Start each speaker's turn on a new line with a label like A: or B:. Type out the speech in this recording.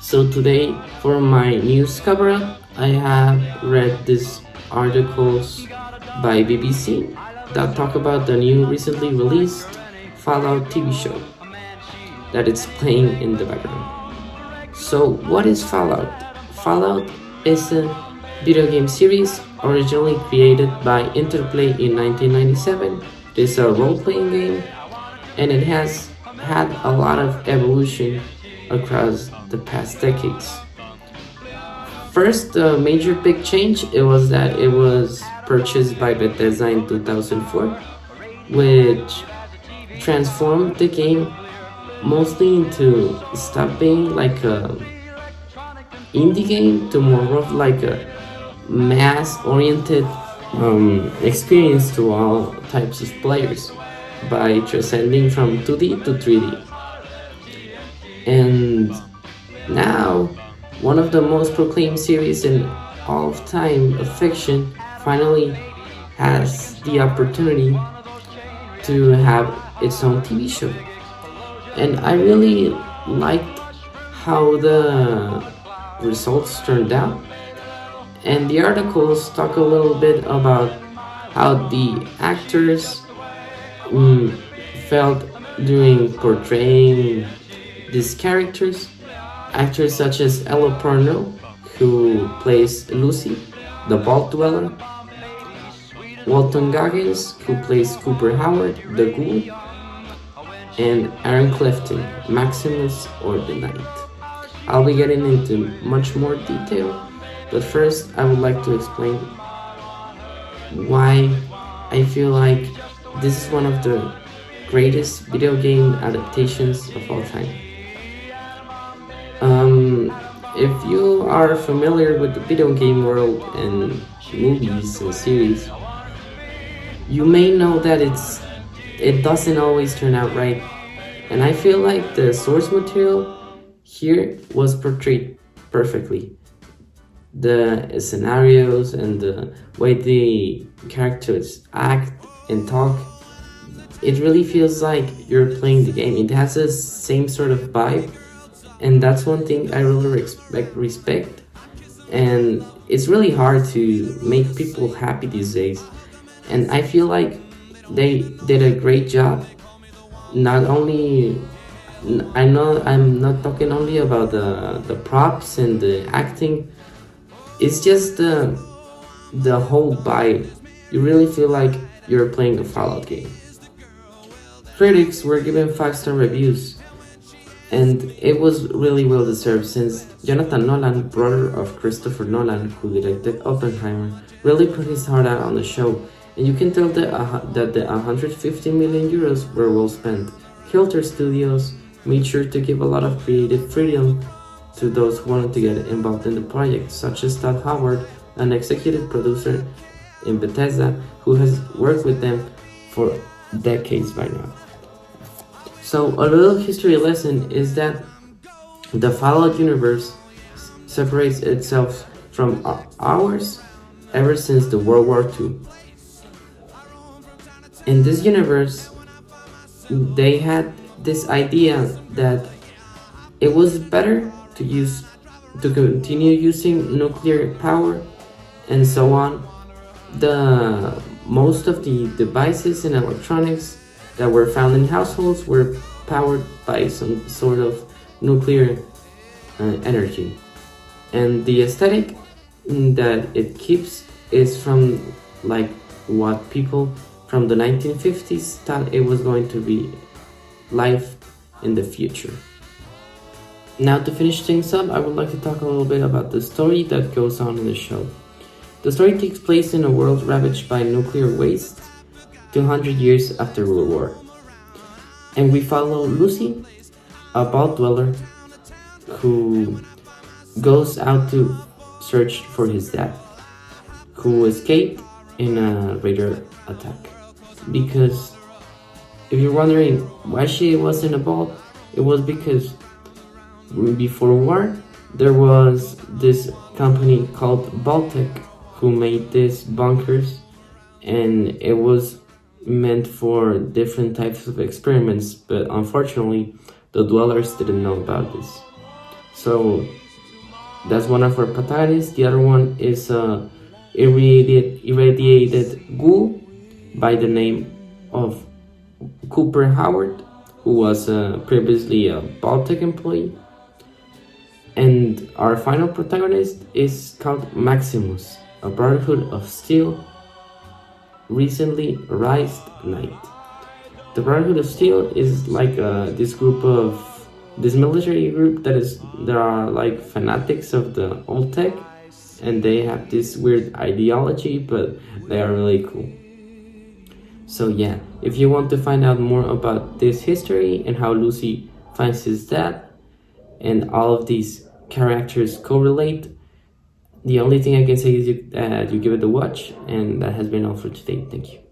A: So today, for my news cover up, I have read these articles by BBC that talk about the new recently released Fallout TV show that it's playing in the background. So, what is Fallout? Fallout is a video game series originally created by Interplay in 1997. It is a role playing game and it has had a lot of evolution across the past decades. First, the major big change it was that it was purchased by Bethesda in 2004, which transformed the game mostly into stop being like a indie game to more of like a mass oriented experience to all types of players by transcending from 2D to 3D. And now, one of the most proclaimed series in all of time of fiction finally has the opportunity to have its own TV show. And I really liked how the results turned out. And the articles talk a little bit about how the actors mm, felt during portraying these characters. Actors such as Ella Parnell, who plays Lucy, the Vault Dweller, Walton Goggins, who plays Cooper Howard, the Ghoul, and Aaron Clifton, Maximus or the Knight. I'll be getting into much more detail, but first I would like to explain why I feel like this is one of the greatest video game adaptations of all time. If you are familiar with the video game world and movies and series, you may know that it doesn't always turn out right. And I feel like the source material here was portrayed perfectly. The scenarios and the way the characters act and talk, it really feels like you're playing the game. It has the same sort of vibe, and that's one thing I really respect. And it's really hard to make people happy these days. And I feel like they did a great job. Not only I know I'm not talking only about the props and the acting. It's just the whole vibe. You really feel like you're playing a Fallout game. Critics were given 5-star reviews, and it was really well deserved since Jonathan Nolan, brother of Christopher Nolan, who directed Oppenheimer, really put his heart out on the show, and you can tell that the 150 million euros were well spent. Kilter Studios made sure to give a lot of creative freedom to those who wanted to get involved in the project, such as Todd Howard, an executive producer in Bethesda who has worked with them for decades by now. So, a little history lesson is that the Fallout universe separates itself from ours ever since the World War II. In this universe, they had this idea that it was better to continue using nuclear power and so on. The most of the devices and electronics that were found in households were powered by some sort of nuclear energy, and the aesthetic that it keeps is from like what people from the 1950s thought it was going to be life in the future. Now, to finish things up, I would like to talk a little bit about the story that goes on in the show. The story takes place in a world ravaged by nuclear waste 200 years after World War. And we follow Lucy, a Vault Dweller, who goes out to search for his dad, who escaped in a raider attack. Because if you're wondering why she was in a vault, it was because before war, there was this company called Vault-Tec who made these bunkers, and it was meant for different types of experiments, but unfortunately, the dwellers didn't know about this. So that's one of our protagonists. The other one is irradiated ghoul by the name of Cooper Howard, who was previously a Baltic employee. And our final protagonist is called Maximus, a Brotherhood of Steel recently raised knight. The Brotherhood of Steel is like this military group there are like fanatics of the old tech, and they have this weird ideology, but they are really cool. So yeah, if you want to find out more about this history and how Lucy finds his dad and all of these characters correlate, the only thing I can say is you give it a watch. And that has been all for today. Thank you.